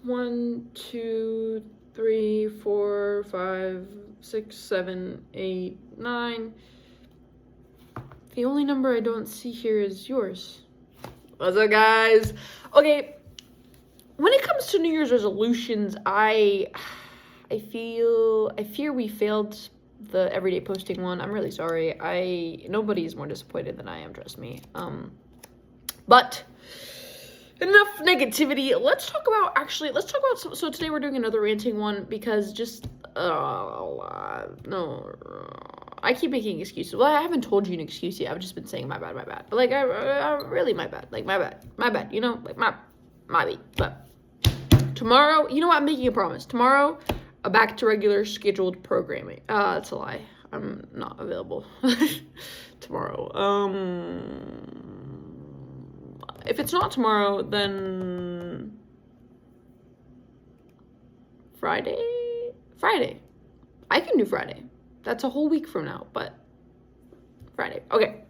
1, 2, 3, 4, 5, 6, 7, 8, 9. The only number I don't see here is yours. What's up, guys? Okay, when it comes to New Year's resolutions, I fear we failed the everyday posting one. I'm really sorry. Nobody's more disappointed than I am, trust me. But enough negativity. Let's talk about so today we're doing another ranting one because just no, I keep making excuses. Well, I haven't told you an excuse yet. I've just been saying my bad. But like I really my bad. Like my bad. You know, like my bad. But tomorrow, you know what? I'm making a promise. Tomorrow, back to regular scheduled programming. That's a lie. I'm not available tomorrow. If it's not tomorrow, then Friday? Friday. I can do Friday. That's a whole week from now, but Friday. Okay.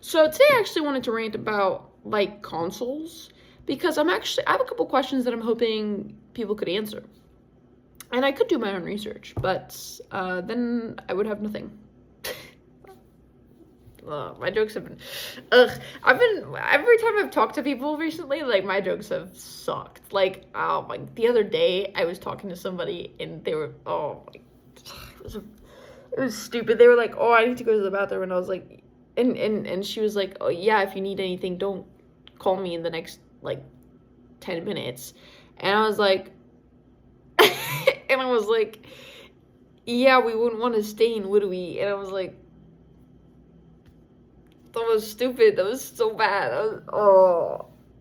So today I actually wanted to rant about, like, consoles, because I have a couple questions that I'm hoping people could answer. And I could do my own research, but then I would have nothing. My jokes have been, every time I've talked to people recently, like, my jokes have sucked. Like, the other day, I was talking to somebody, and they were, it was stupid. They were like, oh, I need to go to the bathroom, and I was like, and she was like, oh, yeah, if you need anything, don't call me in the next, like, 10 minutes, and I was like, yeah, we wouldn't want to stain, would we? And I was like, that was stupid. That was so bad. It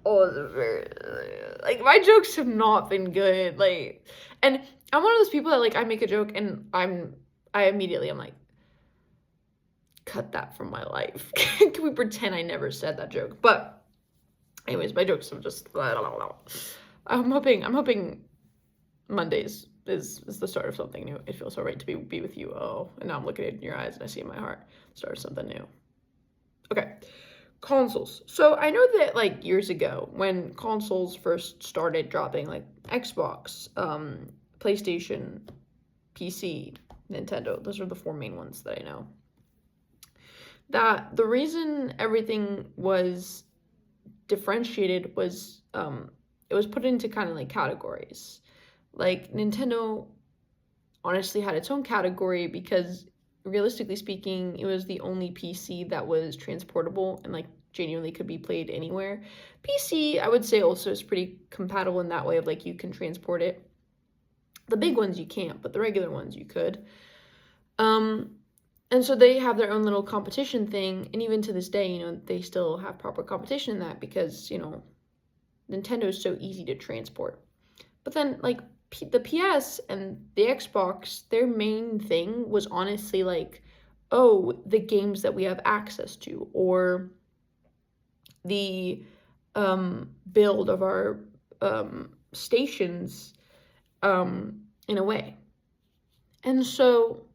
was very, like, my jokes have not been good. Like, and I'm one of those people that, like, I make a joke and I'm like, cut that from my life. Can we pretend I never said that joke? But anyways, my jokes are just, I don't know. I'm hoping Mondays is the start of something new. It feels so right to be with you. Oh, and now I'm looking in your eyes and I see in my heart the start of something new. Okay, consoles. So I know that, like, years ago when consoles first started dropping, like Xbox, PlayStation, PC, Nintendo, those are the 4 main ones that I know, that the reason everything was differentiated was it was put into kind of like categories. Like, Nintendo honestly had its own category because, realistically speaking, it was the only PC that was transportable and, like, genuinely could be played anywhere. PC, I would say, also is pretty compatible in that way of, like, you can transport it. The big ones you can't, but the regular ones you could. And so they have their own little competition thing, and even to this day, you know, they still have proper competition in that because, you know, Nintendo is so easy to transport. But then, like, the PS and the Xbox, their main thing was honestly like, oh, the games that we have access to, or the build of our stations in a way. And so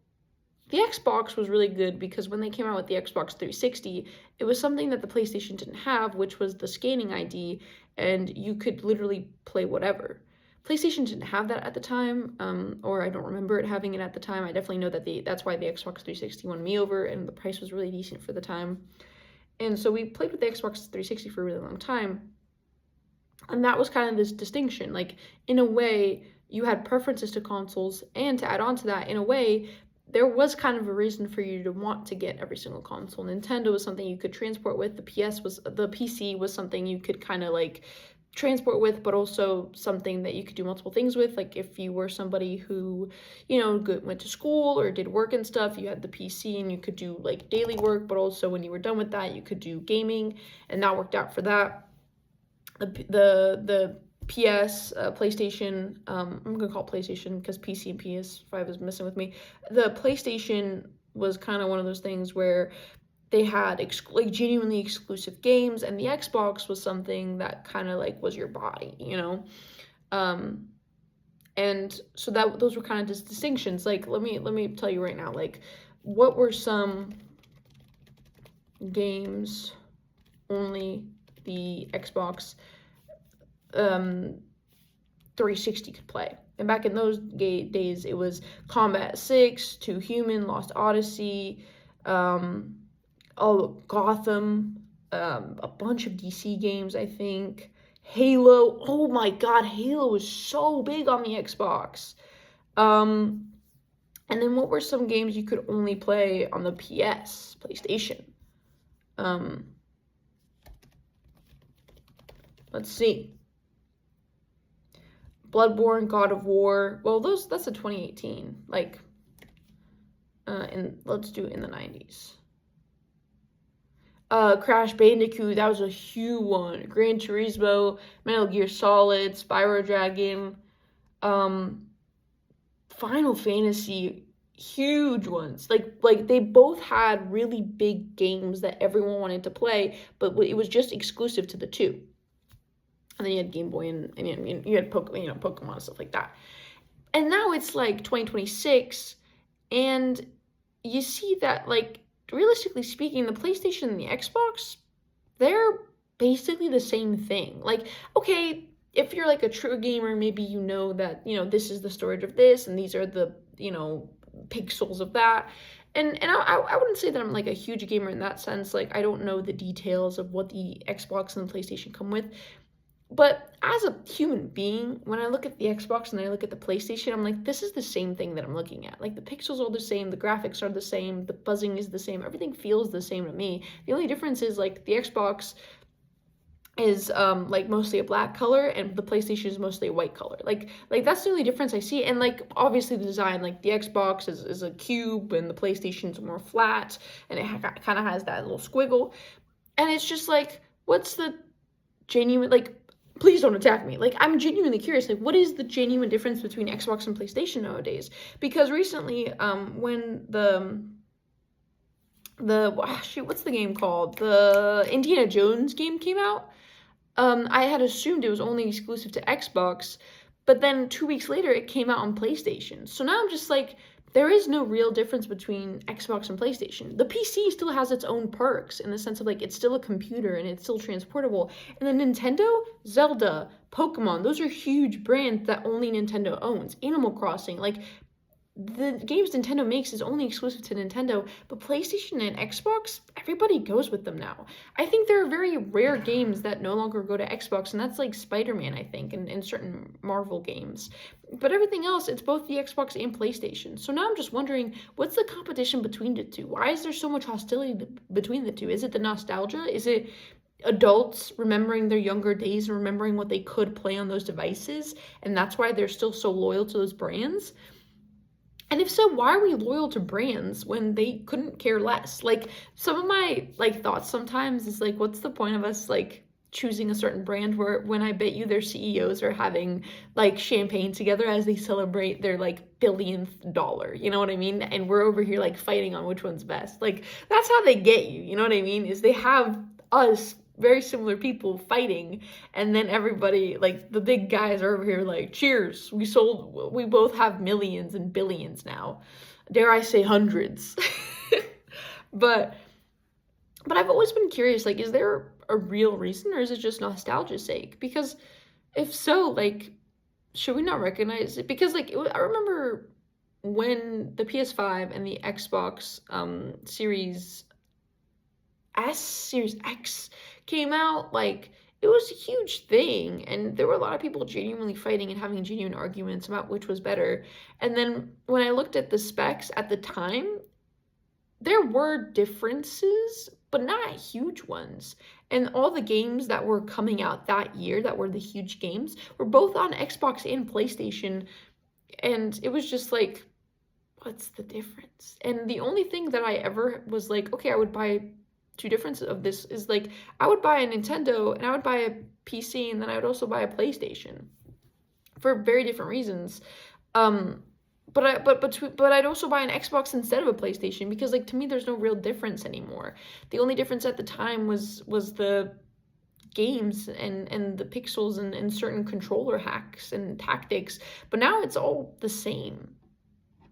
the Xbox was really good because when they came out with the Xbox 360, it was something that the PlayStation didn't have, which was the scanning ID, and you could literally play whatever. PlayStation didn't have that at the time, or I don't remember it having it at the time. I definitely know that that's why the Xbox 360 won me over, and the price was really decent for the time. And so we played with the Xbox 360 for a really long time, and that was kind of this distinction. Like, in a way, you had preferences to consoles, and to add on to that, in a way, there was kind of a reason for you to want to get every single console. Nintendo was something you could transport with. The PC was something you could kind of, like, transport with, but also something that you could do multiple things with. Like, if you were somebody who, you know, went to school or did work and stuff, you had the PC and you could do, like, daily work, but also when you were done with that, you could do gaming, and that worked out for that. The PS, PlayStation, I'm gonna call it PlayStation because PC and PS5 is messing with me. The PlayStation was kind of one of those things where they had like genuinely exclusive games, and the Xbox was something that kind of like was your body, you know. And so those were kind of just distinctions. Like, let me tell you right now, like, what were some games only the Xbox 360 could play. And back in those days, it was Combat 6, 2 Human, Lost Odyssey, Gotham, a bunch of DC games, I think. Halo. Oh my god, Halo was so big on the Xbox. And then what were some games you could only play on the PlayStation? Let's see. Bloodborne, God of War. Well, that's a 2018. Like, and let's do it in the 90s. Crash Bandicoot, that was a huge one. Gran Turismo, Metal Gear Solid, Spyro Dragon, Final Fantasy, huge ones. Like they both had really big games that everyone wanted to play, but it was just exclusive to the two. And then you had Game Boy and you had Pokemon and stuff like that. And now it's like 2026, and you see that, like, realistically speaking, the PlayStation and the Xbox, they're basically the same thing. Like, okay, if you're like a true gamer, maybe you know that, this is the storage of this, and these are the, pixels of that. And I wouldn't say that I'm like a huge gamer in that sense. Like, I don't know the details of what the Xbox and the PlayStation come with. But as a human being, when I look at the Xbox and I look at the PlayStation, I'm like, this is the same thing that I'm looking at. Like, the pixels are the same, the graphics are the same, the buzzing is the same, everything feels the same to me. The only difference is, like, the Xbox is like mostly a black color, and the PlayStation is mostly a white color. Like that's the only difference I see. And like, obviously the design, like the Xbox is a cube and the PlayStation's more flat, and it kind of has that little squiggle. And it's just like, what's the genuine, like, please don't attack me. Like, I'm genuinely curious. Like, what is the genuine difference between Xbox and PlayStation nowadays? Because recently, when what's the game called? The Indiana Jones game came out. I had assumed it was only exclusive to Xbox, but then 2 weeks later, it came out on PlayStation. So now I'm just like, there is no real difference between Xbox and PlayStation. The PC still has its own perks in the sense of, like, it's still a computer and it's still transportable. And then Nintendo, Zelda, Pokemon, those are huge brands that only Nintendo owns. Animal Crossing, like, the games Nintendo makes is only exclusive to Nintendo, but PlayStation and Xbox, everybody goes with them now. I think there are very rare games that no longer go to Xbox, and that's like Spider-Man, I think, and certain Marvel games. But everything else, it's both the Xbox and PlayStation. So now I'm just wondering, what's the competition between the two? Why is there so much hostility between the two? Is it the nostalgia? Is it adults remembering their younger days and remembering what they could play on those devices, and that's why they're still so loyal to those brands? And if so, why are we loyal to brands when they couldn't care less? Like, some of my, like, thoughts sometimes is, like, what's the point of us, like, choosing a certain brand when I bet you their CEOs are having, like, champagne together as they celebrate their, like, billionth dollar, you know what I mean? And we're over here, like, fighting on which one's best. Like, that's how they get you know what I mean? Is they have us, very similar people, fighting, and then everybody, like, the big guys are over here like, cheers, we both have millions and billions now, dare I say hundreds. but I've always been curious, like, is there a real reason, or is it just nostalgia's sake? Because if so, like, should we not recognize it? Because, like, I remember when the PS5 and the Xbox Series X came out, like, it was a huge thing, and there were a lot of people genuinely fighting and having genuine arguments about which was better. And then when I looked at the specs at the time, there were differences, but not huge ones. And all the games that were coming out that year that were the huge games were both on Xbox and PlayStation, and it was just like, what's the difference? And the only thing that I ever was like, okay, I would buy two differences of this is, like, I would buy a Nintendo and I would buy a PC, and then I would also buy a PlayStation for very different reasons. But I'd also buy an Xbox instead of a PlayStation, because, like, to me, there's no real difference anymore. The only difference at the time was the games and the pixels and certain controller hacks and tactics, but now it's all the same.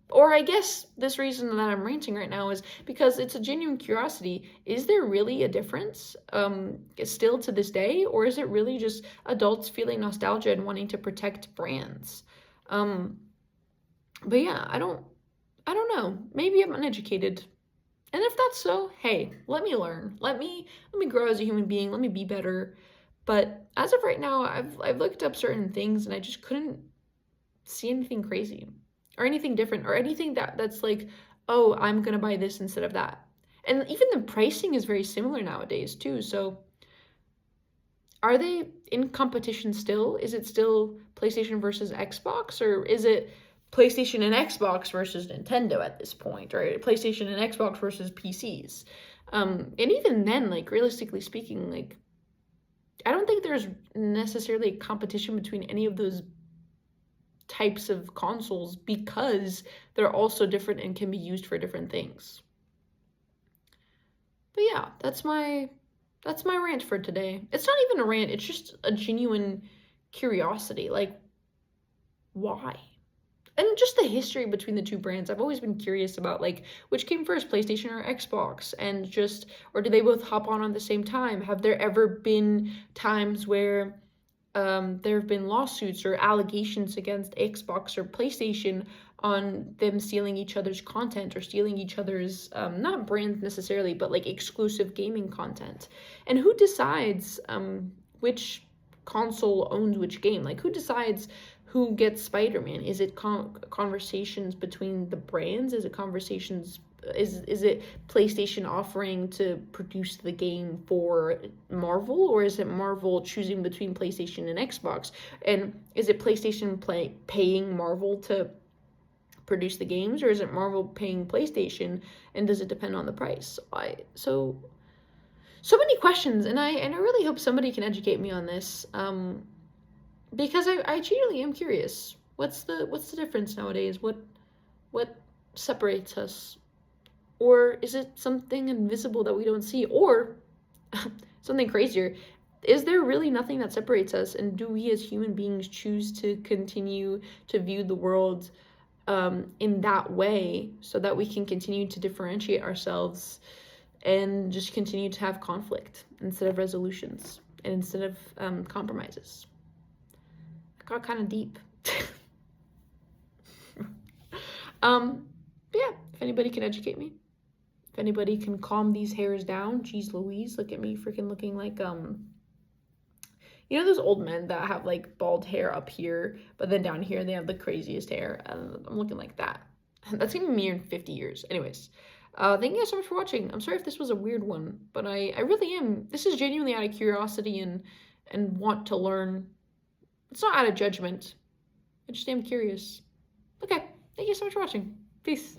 or I guess this reason that I'm ranting right now is because it's a genuine curiosity. Is there really a difference, still to this day, or is it really just adults feeling nostalgia and wanting to protect brands? Um, but yeah, I don't know. Maybe I'm uneducated. And if that's so, hey, let me learn. Let me grow as a human being. Let me be better. But as of right now, I've looked up certain things and I just couldn't see anything crazy or anything different or anything that's like, oh, I'm gonna buy this instead of that. And even the pricing is very similar nowadays too. So are they in competition still? Is it still PlayStation versus Xbox, or is it PlayStation and Xbox versus Nintendo at this point, or PlayStation and Xbox versus PCs? And even then, like realistically speaking, like I don't think there's necessarily a competition between any of those types of consoles because they're also different and can be used for different things. But yeah, that's my rant for today. It's not even a rant, it's just a genuine curiosity. Like, why? And just the history between the two brands. I've always been curious about like which came first, PlayStation or Xbox, and just or do they both hop on the same time? Have there ever been times where there have been lawsuits or allegations against Xbox or PlayStation on them stealing each other's content or stealing each other's, not brands necessarily, but like exclusive gaming content? And who decides which console owns which game? Like, who decides who gets Spider-Man? Is it conversations between the brands? Is it conversations? Is it PlayStation offering to produce the game for Marvel, or is it Marvel choosing between PlayStation and Xbox? And is it PlayStation paying Marvel to produce the games, or is it Marvel paying PlayStation? And does it depend on the price? So many questions, and I really hope somebody can educate me on this. Because I genuinely am curious. What's the difference nowadays? What separates us? Or is it something invisible that we don't see? Or something crazier, is there really nothing that separates us? And do we as human beings choose to continue to view the world in that way so that we can continue to differentiate ourselves and just continue to have conflict instead of resolutions and instead of compromises? It got kind of deep. But yeah, if anybody can educate me, if anybody can calm these hairs down, geez Louise, look at me freaking looking like you know those old men that have like bald hair up here, but then down here they have the craziest hair. I'm looking like that. That's gonna be me in 50 years. Anyways, thank you guys so much for watching. I'm sorry if this was a weird one, but I really am. This is genuinely out of curiosity and want to learn. It's not out of judgment. I just am curious. Okay, thank you so much for watching. Peace.